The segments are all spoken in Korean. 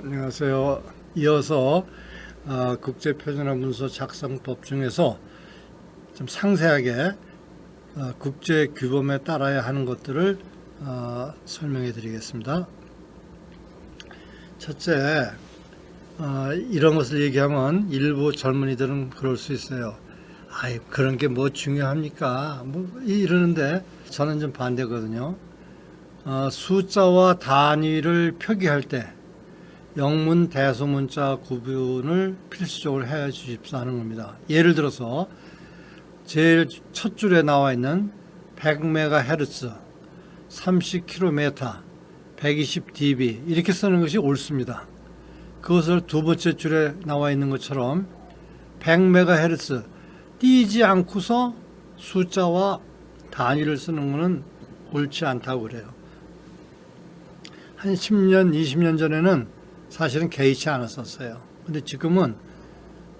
안녕하세요. 이어서 국제표준화 문서 작성법 중에서 좀 상세하게 국제 규범에 따라야 하는 것들을 설명해 드리겠습니다. 첫째, 이런 것을 얘기하면 일부 젊은이들은 그럴 수 있어요. 아이, 그런 게 뭐 중요합니까? 뭐 이러는데 저는 좀 반대거든요. 숫자와 단위를 표기할 때 영문 대소문자 구분을 필수적으로 해 주십사 하는 겁니다. 예를 들어서 제일 첫 줄에 나와 있는 100MHz, 30km, 120dB 이렇게 쓰는 것이 옳습니다. 그것을 두 번째 줄에 나와 있는 것처럼 100MHz 띄지 않고서 숫자와 단위를 쓰는 것은 옳지 않다고 그래요. 한 10년, 20년 전에는 사실은 개의치 않았었어요. 근데 지금은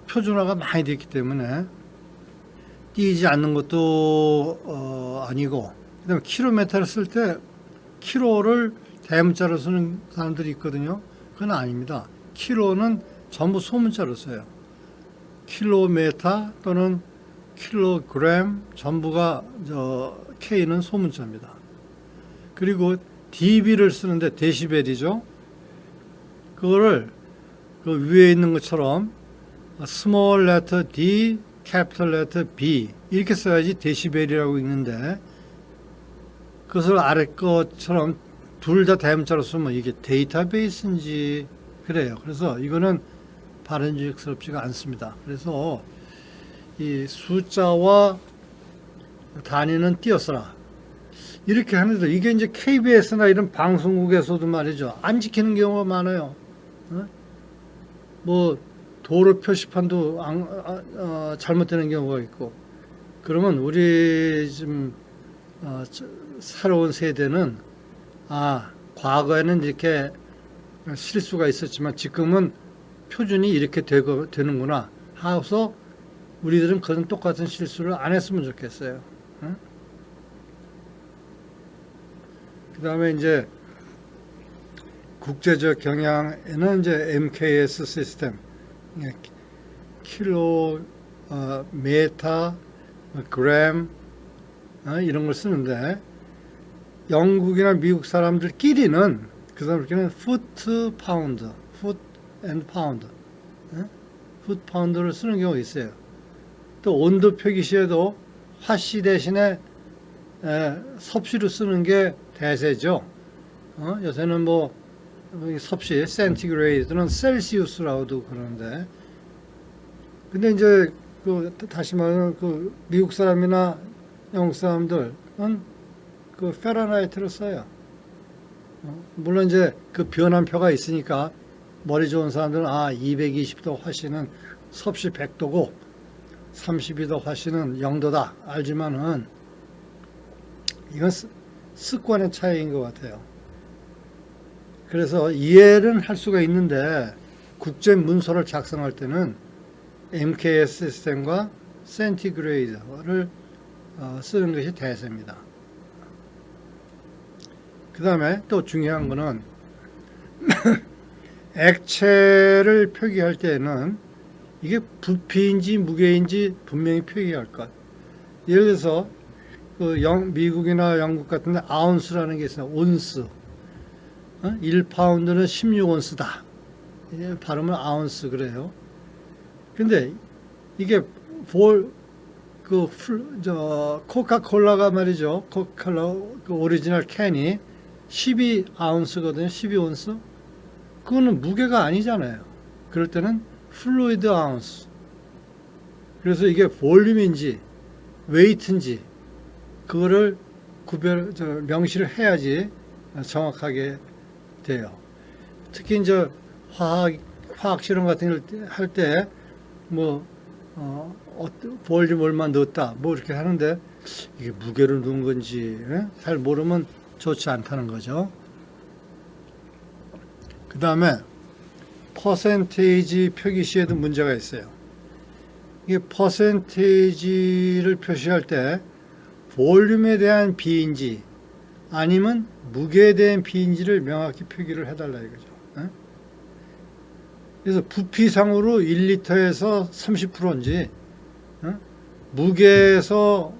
표준화가 많이 됐기 때문에 띄지 않는 것도 아니고, 그다음에 킬로미터를 쓸 때 킬로를 대문자로 쓰는 사람들이 있거든요. 그건 아닙니다. 킬로는 전부 소문자로 써요. 킬로미터 또는 킬로그램 전부가 K는 소문자입니다. 그리고 dB를 쓰는데 데시벨이죠. 그거를 그 위에 있는 것처럼 small letter D, capital letter B 이렇게 써야지 데시벨이라고 있는데 그것을 아래 것처럼 둘 다 대문자로 쓰면 이게 데이터베이스인지 그래요. 그래서 이거는 바른지적스럽지가 않습니다. 그래서 이 숫자와 단위는 띄어쓰라 이렇게 하는데 이게 이제 KBS나 이런 방송국에서도 말이죠. 안 지키는 경우가 많아요. 뭐 도로 표시판도 잘못되는 경우가 있고 그러면 우리 지금 살아온 세대는 과거에는 이렇게 실수가 있었지만 지금은 표준이 이렇게 되는구나 하고서 우리들은 그런 똑같은 실수를 안 했으면 좋겠어요. 그 다음에 이제 국제적 경향에는 이제 MKS 시스템, 킬로, 메타, 그램 이런 걸 쓰는데 영국이나 미국 사람들끼리는 그 사람들끼리는 푸트 파운드, 푸트 앤 파운드, 푸트 파운드를 쓰는 경우가 있어요. 또 온도 표기 시에도 화씨 대신에 섭씨로 쓰는 게 대세죠. 요새는 뭐 섭씨, 센티그레이드는 셀시우스라고도 그러는데, 근데 이제 다시 말하면 미국 사람이나 영국 사람들은 그 페라나이트를 써요. 물론 이제 그 변환표가 있으니까 머리 좋은 사람들은 220도 화씨는 섭씨 100도고 32도 화씨는 0도다 알지만은 이건 습관의 차이인 것 같아요. 그래서 이해는 할 수가 있는데 국제 문서를 작성할 때는 MKS 시스템과 센티그레이드를 쓰는 것이 대세입니다. 그 다음에 또 중요한 거는 액체를 표기할 때는 이게 부피인지 무게인지 분명히 표기할 것. 예를 들어서 미국이나 영국 같은 데 아운스라는 게 있어요. 온스. 1파운드는 16온스다. 발음은 아운스 그래요. 근데 이게 코카콜라가 말이죠. 코카콜라 그 오리지널 캔이 12아운스거든요. 12온스. 그거는 무게가 아니잖아요. 그럴 때는 플루이드 아운스. 그래서 이게 볼륨인지 웨이트인지 그거를 명시를 해야지 정확하게 돼요. 특히 이제 화학 실험 같은 걸 할 때 볼륨 얼마 넣었다 뭐 이렇게 하는데 이게 무게를 넣은 건지 잘 모르면 좋지 않다는 거죠. 그 다음에 퍼센테이지 표기 시에도 문제가 있어요. 이게 퍼센테이지를 표시할 때 볼륨에 대한 비인지 아니면 무게에 대한 비인지를 명확히 표기를 해달라 이거죠. 그래서 부피상으로 1리터에서 30%인지, 무게에서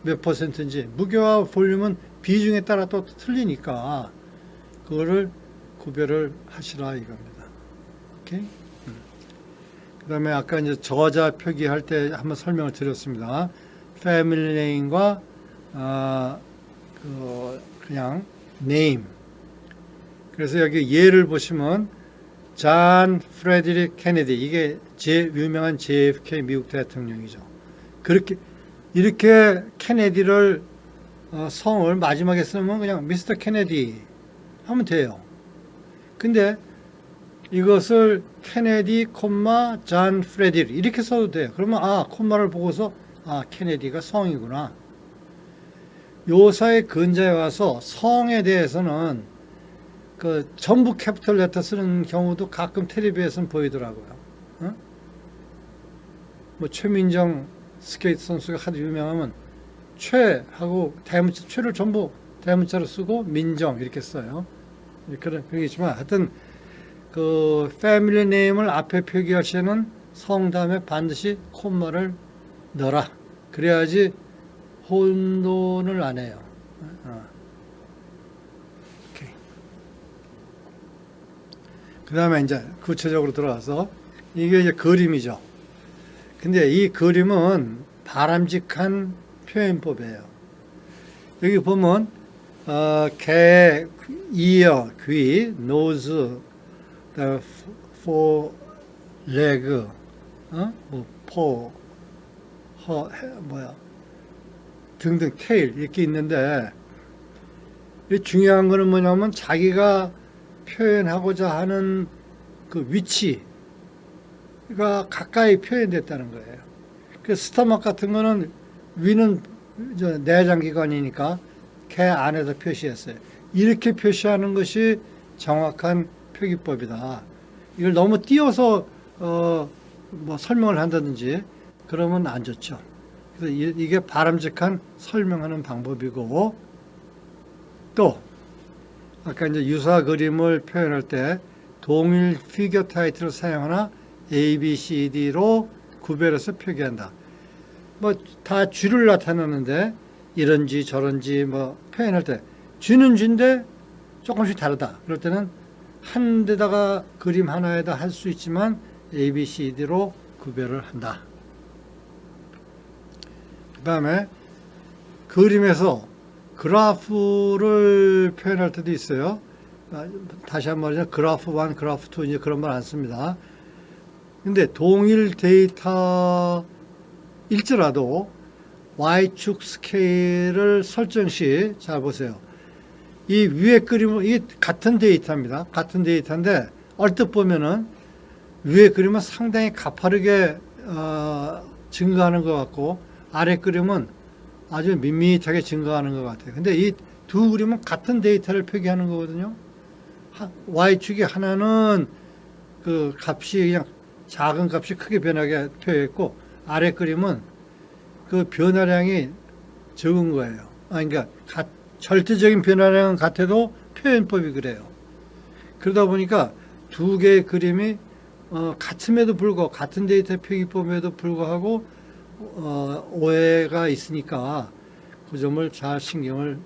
몇 퍼센트인지, 무게와 볼륨은 비중에 따라 또 틀리니까 그거를 구별을 하시라 이겁니다. 오케이? 그 다음에 아까 이제 저자 표기할 때 한번 설명을 드렸습니다. 패밀리 네임과 그냥 네임. 그래서 여기 예를 보시면 존 프레드릭 케네디, 이게 유명한 JFK 미국 대통령이죠. 그렇게 이렇게 케네디를 성을 마지막에 쓰면 그냥 미스터 케네디 하면 돼요. 근데 이것을 케네디, 존 프레드릭 이렇게 써도 돼요. 그러면 콤마를 보고서 케네디가 성이구나. 요사의 근자에 와서 성에 대해서는 그 전부 캐피털 레터 쓰는 경우도 가끔 텔레비에서는 보이더라고요. 뭐 최민정 스케이트 선수가 하도 유명하면 최하고 대문자, 최를 전부 대문자로 쓰고 민정 이렇게 써요. 그러겠지만 하여튼 그 패밀리 네임을 앞에 표기할 시에는 성 다음에 반드시 콤마를 넣어라. 그래야지 혼돈을 안 해요. 그 다음에 이제 구체적으로 들어가서 이게 이제 그림이죠. 근데 이 그림은 바람직한 표현법이에요. 여기 보면 개, 이어, 귀, 노즈, 포, 레그, 포, 등등 테일 이렇게 있는데 중요한 거는 뭐냐면 자기가 표현하고자 하는 그 위치가 가까이 표현됐다는 거예요. 그 스토막 같은 거는 위는 내장기관이니까 개 안에서 표시했어요. 이렇게 표시하는 것이 정확한 표기법이다. 이걸 너무 띄어서 뭐 설명을 한다든지 그러면 안 좋죠. 그래서 이게 바람직한 설명하는 방법이고, 또 아까 이제 유사 그림을 표현할 때 동일 피겨 타이틀을 사용하나 A, B, C, D로 구별해서 표기한다. 뭐 다 쥐를 나타내는데 이런지 저런지 뭐 표현할 때 쥐는 쥐인데 조금씩 다르다. 그럴 때는 한 데다가 그림 하나에다 할 수 있지만 A, B, C, D로 구별을 한다. 그 다음에 그림에서 그래프를 표현할 때도 있어요. 다시 한 번 그래프 1, 그래프 2 이제 그런 말 안 씁니다. 근데 동일 데이터일지라도 Y축 스케일을 설정 시, 잘 보세요. 이 위에 그림은 이게 같은 데이터입니다. 같은 데이터인데 얼뜻 보면은 위에 그림은 상당히 가파르게 증가하는 것 같고 아래 그림은 아주 밋밋하게 증가하는 것 같아요. 근데 이 두 그림은 같은 데이터를 표기하는 거거든요. Y축이 하나는 그 값이 그냥 작은 값이 크게 변하게 표현했고 아래 그림은 그 변화량이 적은 거예요. 그러니까 절대적인 변화량은 같아도 표현법이 그래요. 그러다 보니까 두 개의 그림이 같음에도 불구하고 같은 데이터 표기법에도 불구하고 오해가 있으니까 그 점을 잘 신경을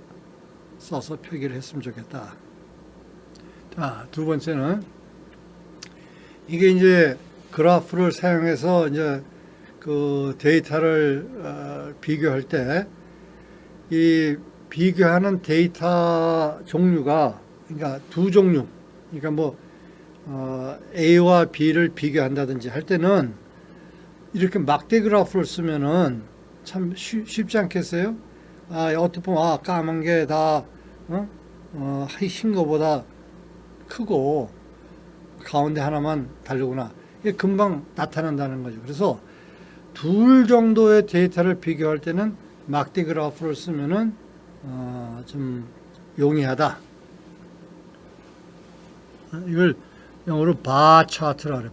써서 표기를 했으면 좋겠다. 자, 두 번째는 이게 이제 그래프를 사용해서 이제 그 데이터를 비교할 때 이 비교하는 데이터 종류가 그러니까 두 종류, 그러니까 뭐 A와 B를 비교한다든지 할 때는 이렇게 막대 그래프를 쓰면은 참 쉽지 않겠어요? 어떻게 보면 까만 게 다 흰 거보다 크고 가운데 하나만 다르구나. 이게 금방 나타난다는 거죠. 그래서 둘 정도의 데이터를 비교할 때는 막대 그래프를 쓰면은 좀 용이하다. 이걸 영어로 바 차트라 그래.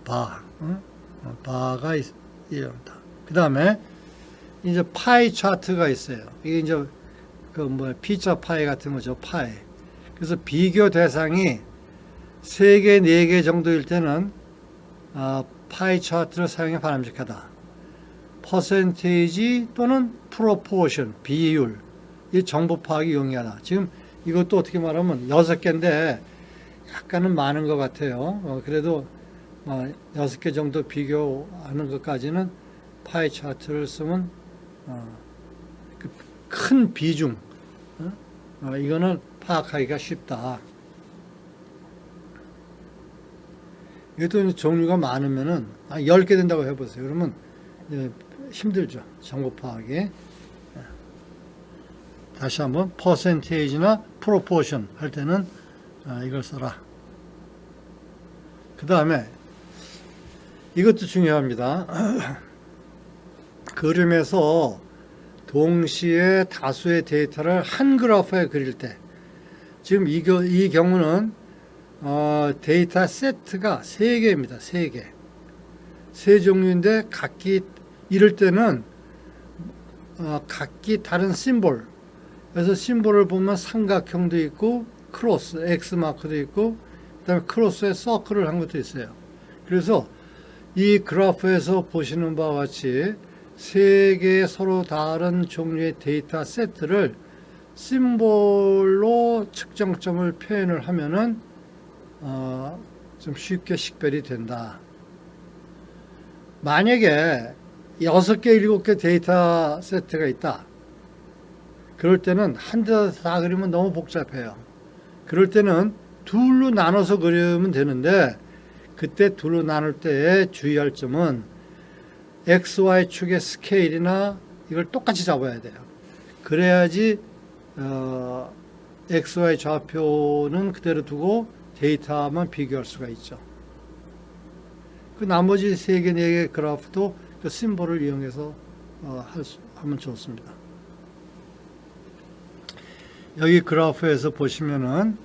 바가 이런다. 그 다음에 이제 파이 차트가 있어요. 이게 이제 피자 파이 같은 거죠. 파이. 그래서 비교 대상이 3개, 4개 정도일 때는 파이 차트를 사용해 바람직하다. 퍼센테이지 또는 프로포션, 비율, 이 정보 파악이 용이하다. 지금 이것도 어떻게 말하면 6개인데 약간은 많은 것 같아요. 그래도 6개 정도 비교하는 것까지는 파이 차트를 쓰면 큰 비중, 이거는 파악하기가 쉽다. 이것도 종류가 많으면은 10개 된다고 해보세요. 그러면 힘들죠. 정보 파악이. 다시 한번 퍼센테이지나 프로포션 할 때는 이걸 써라. 그 다음에 이것도 중요합니다. 그림에서 동시에 다수의 데이터를 한 그래프에 그릴 때, 지금 이 경우는 데이터 세트가 3개입니다. 3개. 3종류인데 각기 이럴 때는 각기 다른 심볼. 그래서 심볼을 보면 삼각형도 있고 크로스, X 마크도 있고 그다음에 크로스에 서클을 한 것도 있어요. 그래서 이 그래프에서 보시는 바와 같이 3개의 서로 다른 종류의 데이터 세트를 심볼로 측정점을 표현을 하면은 좀 쉽게 식별이 된다. 만약에 6개, 7개 데이터 세트가 있다. 그럴 때는 한 대 다 그리면 너무 복잡해요. 그럴 때는 둘로 나눠서 그리면 되는데, 그때 둘로 나눌 때 주의할 점은 XY축의 스케일이나 이걸 똑같이 잡아야 돼요. 그래야지 XY 좌표는 그대로 두고 데이터만 비교할 수가 있죠. 그 나머지 3개, 4개 그래프도 그 심볼을 이용해서 하면 좋습니다. 여기 그래프에서 보시면은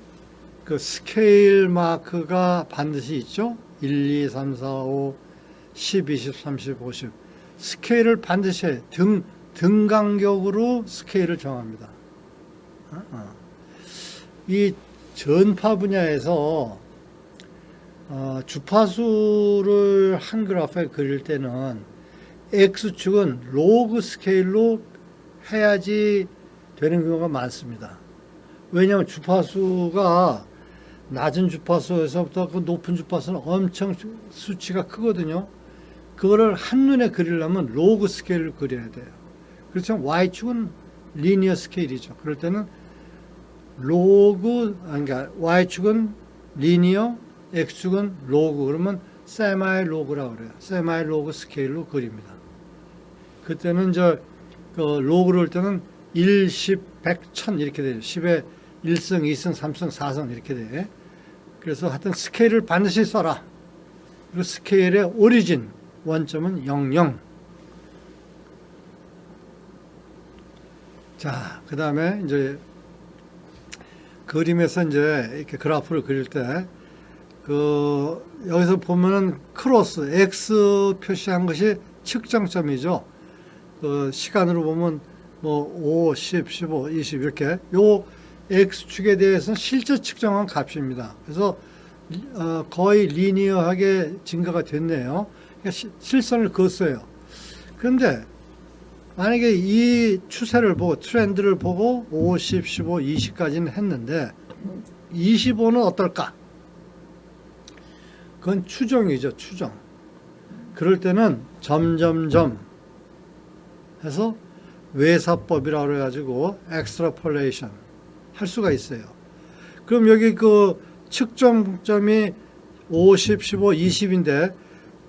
그 스케일 마크가 반드시 있죠. 1, 2, 3, 4, 5, 10, 20, 30, 50. 스케일을 반드시 해요. 등간격으로 스케일을 정합니다. 이 전파 분야에서 주파수를 한 그래프에 그릴 때는 X축은 로그 스케일로 해야지 되는 경우가 많습니다. 왜냐하면 주파수가 낮은 주파수에서부터 그 높은 주파수는 엄청 수치가 크거든요. 그거를 한눈에 그리려면 로그 스케일을 그려야 돼요. 그렇지만 Y축은 리니어 스케일이죠. 그럴 때는 그러니까 Y축은 리니어, X축은 로그, 그러면 세마이 로그라고 그래요. 세마이 로그 스케일로 그립니다. 그때는 그 로그를 할 때는 1, 10, 100, 1000 이렇게 돼요. 10에 1승, 2승, 3승, 4승 이렇게 돼. 그래서 하여튼 스케일을 반드시 써라. 그리고 스케일의 오리진, 원점은 00. 자, 그 다음에 이제 그림에서 이제 이렇게 그래프를 그릴 때, 여기서 보면은 크로스, X 표시한 것이 측정점이죠. 시간으로 보면 5, 10, 15, 20 이렇게 요 X축에 대해서는 실제 측정한 값입니다. 그래서 거의 리니어하게 증가가 됐네요. 그러니까 실선을 그었어요. 그런데 만약에 이 추세를 보고 트렌드를 보고 5, 10, 15, 20까지는 했는데 25는 어떨까? 그건 추정이죠. 추정. 그럴 때는 점점점 해서 외사법이라고 그래가지고 extrapolation 할 수가 있어요. 그럼 여기 그 측정점이 50, 15, 20인데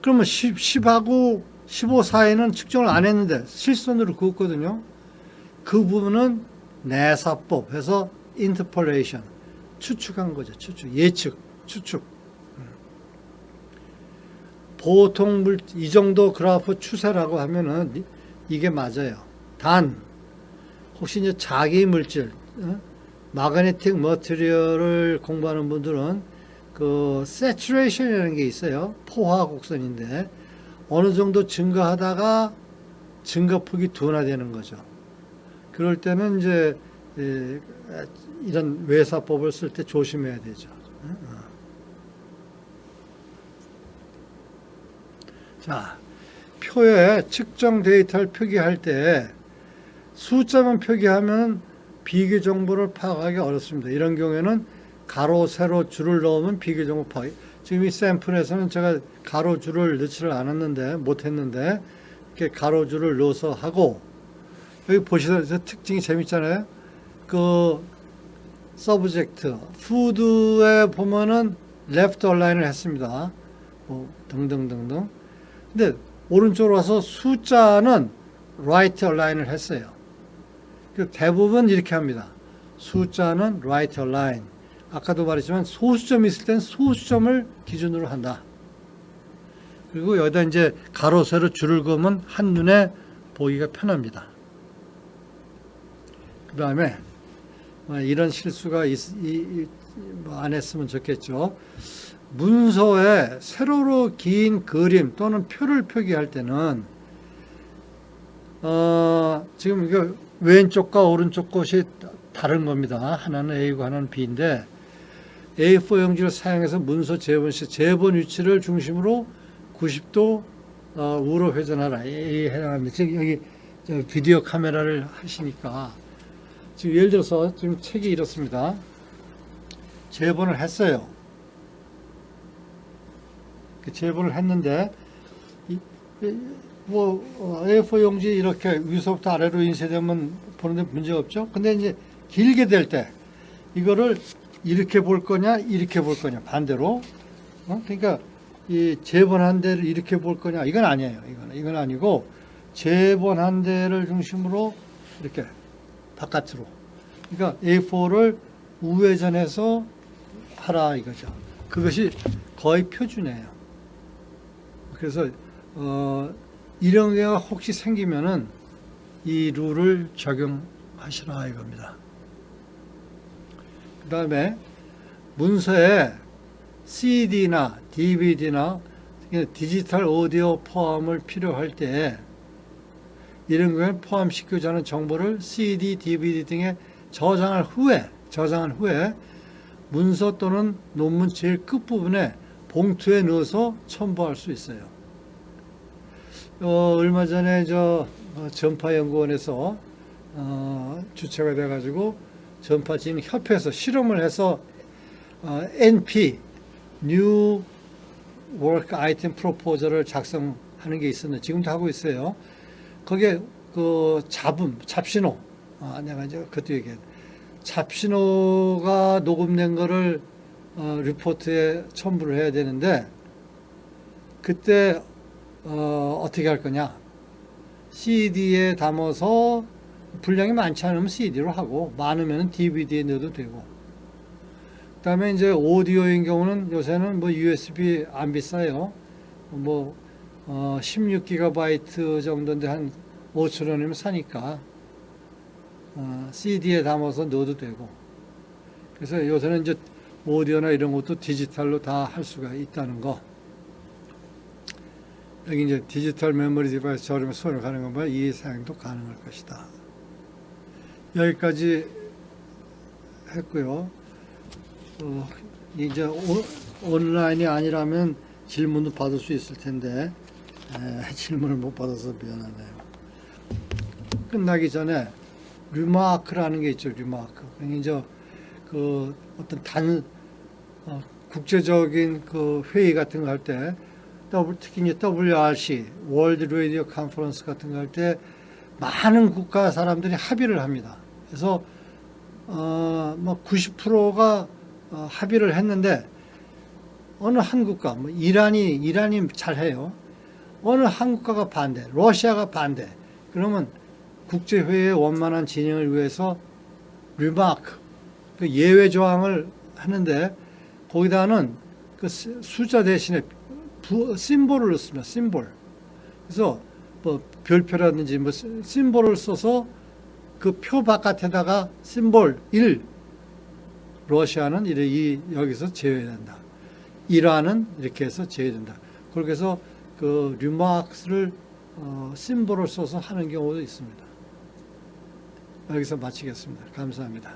그러면 10하고 15 사이는 측정을 안 했는데 실선으로 그었거든요. 그 부분은 내사법 해서 interpolation 추측한 거죠. 추측, 예측, 추측. 보통 이 정도 그래프 추세라고 하면은 이게 맞아요. 단 혹시 이제 자기 물질, 마그네틱 머티리얼을 공부하는 분들은 그 세츄레이션이라는 게 있어요. 포화 곡선인데 어느 정도 증가하다가 증가폭이 둔화되는 거죠. 그럴 때는 이제 이런 외사법을 쓸 때 조심해야 되죠. 자, 표에 측정 데이터를 표기할 때 숫자만 표기하면 비교 정보를 파악하기 어렵습니다. 이런 경우에는 가로, 세로, 줄을 넣으면 비교 정보 파악. 지금 이 샘플에서는 제가 가로, 줄을 넣지를 않았는데, 못했는데, 이렇게 가로, 줄을 넣어서 하고, 여기 보시면 특징이 재밌잖아요. 그, 서브젝트, 푸드에 보면은 레프트 얼라인을 했습니다. 뭐 등등등등. 근데 오른쪽으로 와서 숫자는 라이트 얼라인을 했어요. 대부분 이렇게 합니다. 숫자는 라이트 얼라인. 아까도 말했지만 소수점이 있을 땐 소수점을 기준으로 한다. 그리고 여기다 이제 가로, 세로 줄을 그으면 한눈에 보기가 편합니다. 그 다음에 이런 실수가 안 했으면 좋겠죠. 문서에 세로로 긴 그림 또는 표를 표기할 때는 지금 이거 왼쪽과 오른쪽 것이 다른 겁니다. 하나는 A고 하나는 B인데 A4 용지를 사용해서 문서 재본 시 재본 위치를 중심으로 90도 우로 회전하라. A에 해당합니다. 지금 여기 비디오 카메라를 하시니까 지금 예를 들어서 지금 책이 이렇습니다. 재본을 했어요. 재본을 했는데 A4 용지 이렇게 위서부터 아래로 인쇄되면 보는데 문제 없죠. 근데 이제 길게 될 때 이거를 이렇게 볼 거냐, 이렇게 볼 거냐, 반대로. 그러니까 이 재본한 데를 이렇게 볼 거냐, 이건 아니에요. 이건 아니고 재본한 데를 중심으로 이렇게 바깥으로. 그러니까 A4를 우회전해서 하라 이거죠. 그것이 거의 표준이에요. 그래서 이런 경우가 혹시 생기면은 이 룰을 적용하시라 이겁니다. 그 다음에 문서에 CD나 DVD나 디지털 오디오 포함을 필요할 때 이런 경우에 포함시키고자 하는 정보를 CD, DVD 등에 저장한 후에 문서 또는 논문 제일 끝부분에 봉투에 넣어서 첨부할 수 있어요. 얼마 전에 전파연구원에서 주체가 돼가지고 전파진 협회에서 실험을 해서 NP New Work Item Proposal을 작성하는 게 있었는데 지금도 하고 있어요. 거기에 그 잡신호, 내가 이제 그것도 얘기해. 잡신호가 녹음된 거를 리포트에 첨부를 해야 되는데 그때 어떻게 할 거냐? CD에 담아서 분량이 많지 않으면 CD로 하고 많으면 DVD에 넣어도 되고. 그다음에 이제 오디오인 경우는 요새는 뭐 USB 안 비싸요. 뭐 16GB 정도인데 한 5,000원이면 사니까 CD에 담아서 넣어도 되고. 그래서 요새는 이제 오디오나 이런 것도 디지털로 다 할 수가 있다는 거. 여기 이제 디지털 메모리 디바이스 저렴에 손을 가는 것보다 이 사용도 가능할 것이다. 여기까지 했고요. 이제 온라인이 아니라면 질문도 받을 수 있을 텐데 질문을 못 받아서 미안하네요. 끝나기 전에 리마크라는 게 있죠. 리마크. 이제 그 어떤 국제적인 그 회의 같은 거 할 때 특히 이제 WRC 월드 라디오 컨퍼런스 같은 거 할 때 많은 국가 사람들이 합의를 합니다. 그래서 뭐 90%가 합의를 했는데 어느 한 국가, 뭐 이란이 잘해요. 어느 한 국가가 반대, 러시아가 반대. 그러면 국제회의의 원만한 진행을 위해서 리마크, 그 예외 조항을 하는데 거기다는 그 숫자 대신에 심볼을 넣습니다. 심볼. 그래서 뭐 별표라든지 뭐 심볼을 써서 그 표 바깥에다가 심볼 1, 러시아는 여기서 제외된다. 이란은 이렇게 해서 제외된다. 그렇게 해서 그 리마크를 심볼을 써서 하는 경우도 있습니다. 여기서 마치겠습니다. 감사합니다.